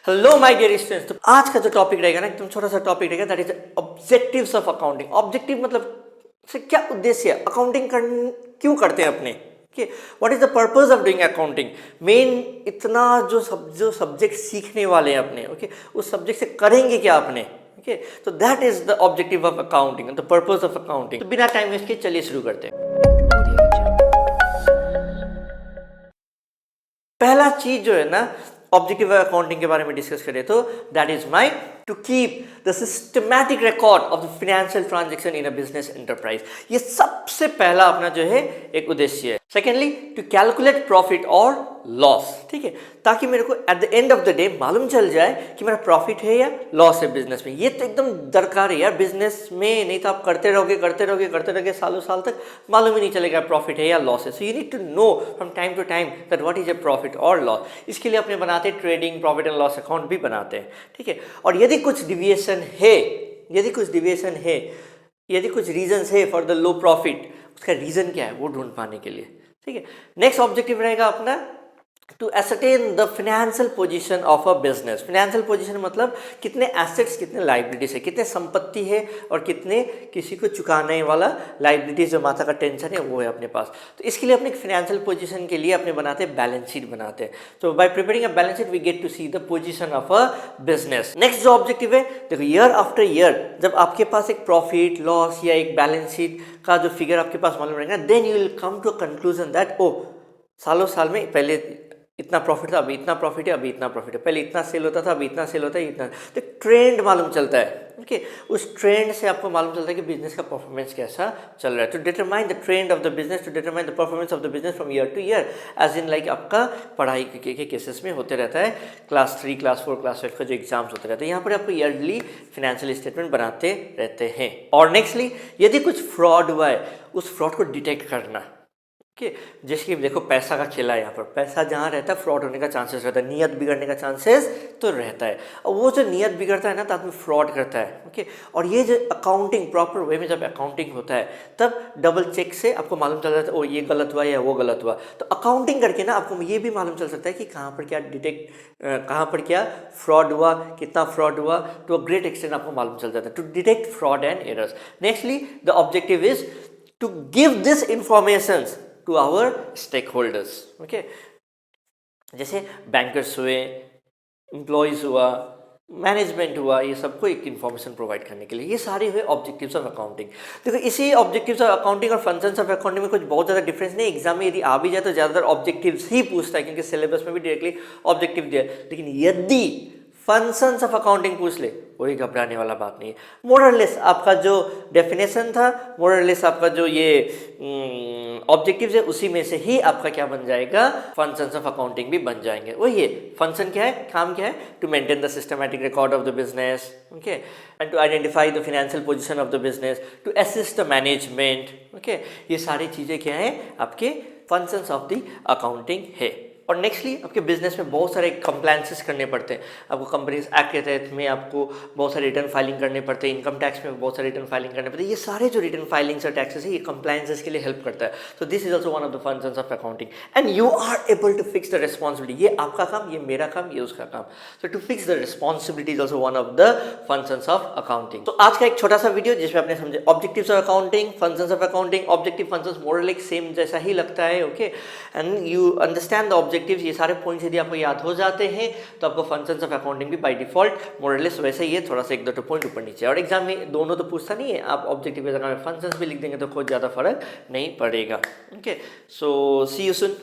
Hello my dear students. तो आज का जो टॉपिक रहेगा ना एकदम छोटा सा टॉपिक रहेगा, that is objectives of accounting. Objective मतलब से क्या उद्देश्य है, अकाउंटिंग क्यों करते हैं अपने, what is the purpose of doing accounting. Main इतना जो सब्जेक्ट सीखने वाले हैं अपने, उस सब्जेक्ट से करेंगे क्या अपने, तो that is the objective of accounting, the purpose of accounting. तो बिना टाइम वेस्ट के चलिए शुरू करते हैं। पहला चीज जो है ना ऑब्जेक्टिव अकाउंटिंग के बारे में डिस्कस करें तो that is my to keep the systematic record of the financial transaction in a business enterprise. ये सबसे पहला अपना जो है एक उद्देश्य है। सेकेंडली टू कैलकुलेट प्रॉफिट और लॉस, ठीक है, ताकि मेरे को at the end of the day मालूम चल जाए कि मेरा प्रॉफिट है या लॉस है बिजनेस में। ये तो एकदम दरकार है यार बिजनेस में, नहीं तो आप करते रहोगे सालों साल तक मालूम ही नहीं चलेगा प्रॉफिट है या लॉस है। So you need to know from time to time that what is a profit और लॉस। इसके लिए अपने बनाते हैं trading profit and loss account भी बनाते हैं, ठीक है। और यदि कुछ डिविएशन है, यदि कुछ रीजंस है फॉर द लो प्रॉफिट, उसका रीजन क्या है वो ढूंढ पाने के लिए, ठीक है। नेक्स्ट ऑब्जेक्टिव रहेगा अपना to ascertain the financial position of a business. Financial position मतलब कितने एसेट्स कितने लाइबिलिटीज है, कितने संपत्ति है और कितने किसी को चुकाने वाला लाइबिलिटीज जो माथा का टेंशन है वो है अपने पास। तो इसके लिए अपने फाइनेंशियल पोजीशन के लिए अपने बनाते हैं बैलेंस शीट बनाते हैं। तो by preparing a balance sheet we get to see the position of a business. Next जो ऑब्जेक्टिव है देखो, ईयर आफ्टर ईयर जब आपके पास एक प्रॉफिट लॉस या एक बैलेंस शीट का जो फिगर आपके पास मालूम रहेगा, then you will come to a conclusion that ओ सालों साल में पहले इतना प्रॉफिट था, अभी इतना प्रॉफिट है, अभी इतना प्रॉफिट है, पहले इतना सेल होता था, अभी इतना सेल होता है, इतना। तो ट्रेंड मालूम चलता है, ओके। उस ट्रेंड से आपको मालूम चलता है कि बिजनेस का परफॉर्मेंस कैसा चल रहा है। To determine the trend of the business, to determine the performance of the business from year to year, as in like आपका पढ़ाई के केसेस में होते रहता है। क्लास 3 क्लास 4 क्लास 5 का जो एग्जाम्स होते रहते हैं, यहाँ पर आपको ईयरली फाइनेंशियल स्टेटमेंट बनाते रहते हैं। और नेक्स्टली यदि कुछ फ्रॉड हुआ है उस फ्रॉड को डिटेक्ट करना, जैसे कि देखो पैसा का खेला है, यहाँ पर पैसा जहाँ रहता है फ्रॉड होने का चांसेस रहता है, नियत बिगड़ने का चांसेस तो रहता है। और वो जो नियत बिगड़ता है ना तो आदमी फ्रॉड करता है, ओके। और ये जो अकाउंटिंग प्रॉपर वे में जब अकाउंटिंग होता है तब डबल चेक से आपको मालूम चल जाता है ओ ये गलत हुआ या वो गलत हुआ। तो अकाउंटिंग करके ना आपको ये भी मालूम चल सकता है कि कहाँ पर क्या कहाँ पर क्या फ्रॉड हुआ, कितना फ्रॉड हुआ, तो ग्रेट एक्सटेंट आपको मालूम चल जाता है to detect fraud and errors. Nextly the objective is to give this information to our stakeholders, okay. जैसे बैंकर्स हुए, एम्प्लॉयज़ हुआ, मैनेजमेंट हुआ, ये सबको एक इन्फॉर्मेशन प्रोवाइड करने के लिए। ये सारे हुए ऑब्जेक्टिव्स ऑफ अकाउंटिंग। देखो इसी ऑब्जेक्टिव्स ऑफ अकाउंटिंग और फंक्शंस ऑफ अकाउंटिंग में कुछ बहुत ज़्यादा डिफरेंस नहीं। एग्जाम में यदि आ भी जाए तो ज़्यादातर ऑब्जेक्टिव्स ही पूछता है, क्योंकि सिलेबस में भी डायरेक्टली ऑब्जेक्टिव दिया है। लेकिन यदि फंक्शंस ऑफ अकाउंटिंग पूछ ले कोई घबराने वाला बात नहीं है। मोरलेस आपका जो डेफिनेशन था, मोरलेस आपका जो ये ऑब्जेक्टिव्स है, उसी में से ही आपका क्या बन जाएगा, फंक्शंस ऑफ अकाउंटिंग भी बन जाएंगे। वही है फंक्शन क्या है, काम क्या है, to maintain the systematic record of the business, okay, and to identify the financial position of the business, to assist the management, okay. ये सारी चीज़ें क्या है आपके फंक्शंस ऑफ द अकाउंटिंग है। और नेक्स्टली आपके बिजनेस में बहुत सारे कंप्लायंसेस करने पड़ते हैं। आपको कंपनीज एक्ट के तहत में आपको बहुत सारे रिटर्न फाइलिंग करने पड़ते हैं, इनकम टैक्स में बहुत सारे रिटर्न फाइलिंग करने पड़ते हैं। ये सारे जो रिटर्न फाइलिंग्स और टैक्सेस है ये कंप्लायंसेस के लिए हेल्प करता है। तो this is also one of the functions of accounting and you are able to fix the responsibility. ये आपका काम, ये मेरा काम, ये उसका काम। So to fix the responsibility is also one of the functions of accounting. तो आज का एक छोटा सा वीडियो जिसमें आपने समझे objectives of accounting, functions of accounting, objective functions more like same जैसा ही लगता है, okay. And you understand the objectives. ये सारे पॉइंट्स यदि आपको याद हो जाते हैं तो आपको फंक्शंस ऑफ अकाउंटिंग भी बाय डिफॉल्ट मोरलेस वैसे ही है, थोड़ा सा 1-2 पॉइंट ऊपर नीचे। और एग्जाम में दोनों तो पूछता नहीं है, आप ऑब्जेक्टिव की जगह में फंक्शंस भी लिख देंगे तो कोई ज़्यादा फर्क नहीं पड़ेगा, okay. So C you soon.